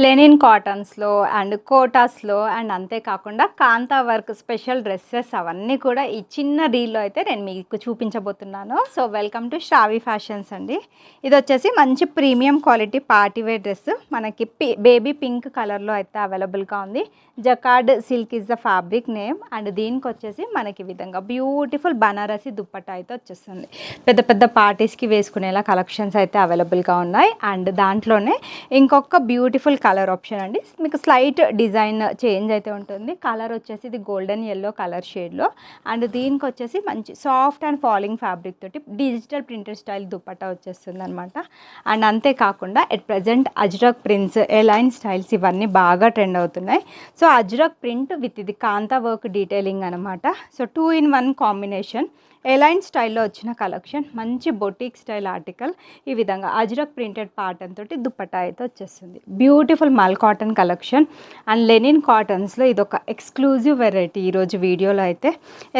Lenin కాటన్స్‌లో and కోటాస్‌లో and అంతే కాకుండా కాంతా work special dresses అవన్నీ కూడా ఈ చిన్న రీల్‌లో అయితే నేను మీకు చూపించబోతున్నాను. So, welcome to Shravi fashions అండి. ఇదొచ్చేసి మంచి premium quality party wear dress. మనకి బేబీ పింక్ కలర్‌లో అయితే అవైలబుల్‌గా ఉంది. Jacquard silk is the fabric name and దీనికొచ్చేసి మనకి ఈ విధంగా బ్యూటిఫుల్ బనారసి దుప్పట్టా అయితే వచ్చేస్తుంది. పెద్ద పెద్ద పార్టీస్‌కి వేసుకునేలా కలెక్షన్స్ అయితే అవైలబుల్‌గా ఉన్నాయి. అండ్ దాంట్లోనే ఇంకొక బ్యూటిఫుల్ కలర్ ఆప్షన్ అండి. మీకు స్లైట్ డిజైన్ చేంజ్ అయితే ఉంటుంది. కలర్ వచ్చేసి ఇది గోల్డెన్ యెల్లో కలర్ షేడ్లో అండ్ దీనికి వచ్చేసి మంచి సాఫ్ట్ అండ్ ఫాలింగ్ ఫ్యాబ్రిక్ తోటి డిజిటల్ ప్రింటెడ్ స్టైల్ దుపట్టా వచ్చేస్తుంది అనమాట. అండ్ అంతేకాకుండా at present ajrakh prints, A line styles ఇవన్నీ బాగా ట్రెండ్ అవుతున్నాయి. సో అజ్రక్ ప్రింట్ విత్ ఇది కాంతా వర్క్ డీటెయిలింగ్ అనమాట. సో 2 in 1 కాంబినేషన్ ఎలైన్ స్టైల్లో వచ్చిన కలెక్షన్, మంచి బొటిక్ స్టైల్ ఆర్టికల్. ఈ విధంగా అజ్రక్ ప్రింటెడ్ ప్యాటర్న్ తోటి దుపట్టా అయితే వచ్చేస్తుంది. బ్యూటిఫుల్ మల్ కాటన్ కలెక్షన్ అండ్ లెనిన్ కాటన్స్లో ఇదొక ఎక్స్క్లూజివ్ వెరైటీ. ఈరోజు వీడియోలో అయితే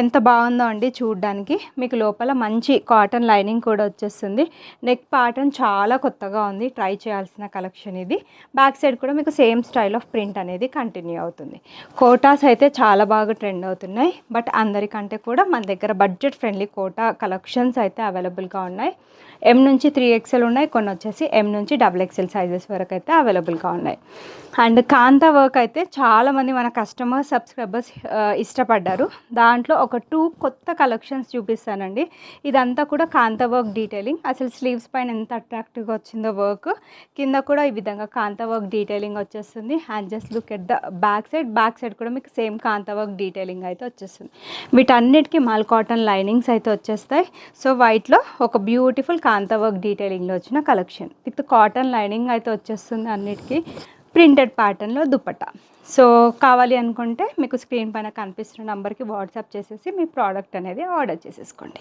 ఎంత బాగుందో అండి చూడడానికి. మీకు లోపల మంచి కాటన్ లైనింగ్ కూడా వచ్చేస్తుంది. నెక్ ప్యాటర్న్ చాలా కొత్తగా ఉంది, ట్రై చేయాల్సిన కలెక్షన్ ఇది. బ్యాక్ సైడ్ కూడా మీకు సేమ్ స్టైల్ ఆఫ్ ప్రింట్ అనేది కంటిన్యూ అవుతుంది. కోటాస్ అయితే చాలా బాగా ట్రెండ్ అవుతున్నాయి. బట్ అందరికంటే కూడా మన దగ్గర బడ్జెట్ ఫ్రెండ్లీ కోటా కలెక్షన్స్ అయితే అవైలబుల్గా ఉన్నాయి. M నుంచి 3XL ఉన్నాయి, కొన్ని వచ్చేసి M నుంచి XXL సైజెస్ వరకు అయితే అవైలబుల్గా ఉన్నాయి. అండ్ కాంతా వర్క్ అయితే చాలామంది మన కస్టమర్స్ సబ్స్క్రైబర్స్ ఇష్టపడ్డారు. దాంట్లో ఒక 2 కొత్త కలెక్షన్స్ చూపిస్తానండి. ఇదంతా కూడా కాంతా వర్క్ డీటెయిలింగ్. అసలు స్లీవ్స్ పైన ఎంత అట్రాక్టివ్గా వచ్చిందో వర్క్, కింద కూడా ఈ విధంగా కాంతా వర్క్ డీటెయిలింగ్ వచ్చేస్తుంది. And just look at the back side కూడా మీకు సేమ్ కాంతా వర్క్ డీటెయిలింగ్ అయితే వచ్చేస్తుంది. వీటన్నిటికీ మల్ కాటన్ లైనింగ్స్ అయితే వచ్చేస్తాయి. సో వైట్లో ఒక బ్యూటిఫుల్ కాంతా వర్క్ డీటెయిలింగ్లో వచ్చిన కలెక్షన్ విత్ కాటన్ లైనింగ్ అయితే వచ్చేస్తుంది. అన్నిటికీ ప్రింటెడ్ ప్యాటర్న్లో దుపట్టా. సో కావాలి అనుకుంటే మీకు స్క్రీన్ పైన కనిపిస్తున్న నెంబర్కి వాట్సాప్ చేసేసి మీ ప్రోడక్ట్ అనేది ఆర్డర్ చేసేసుకోండి.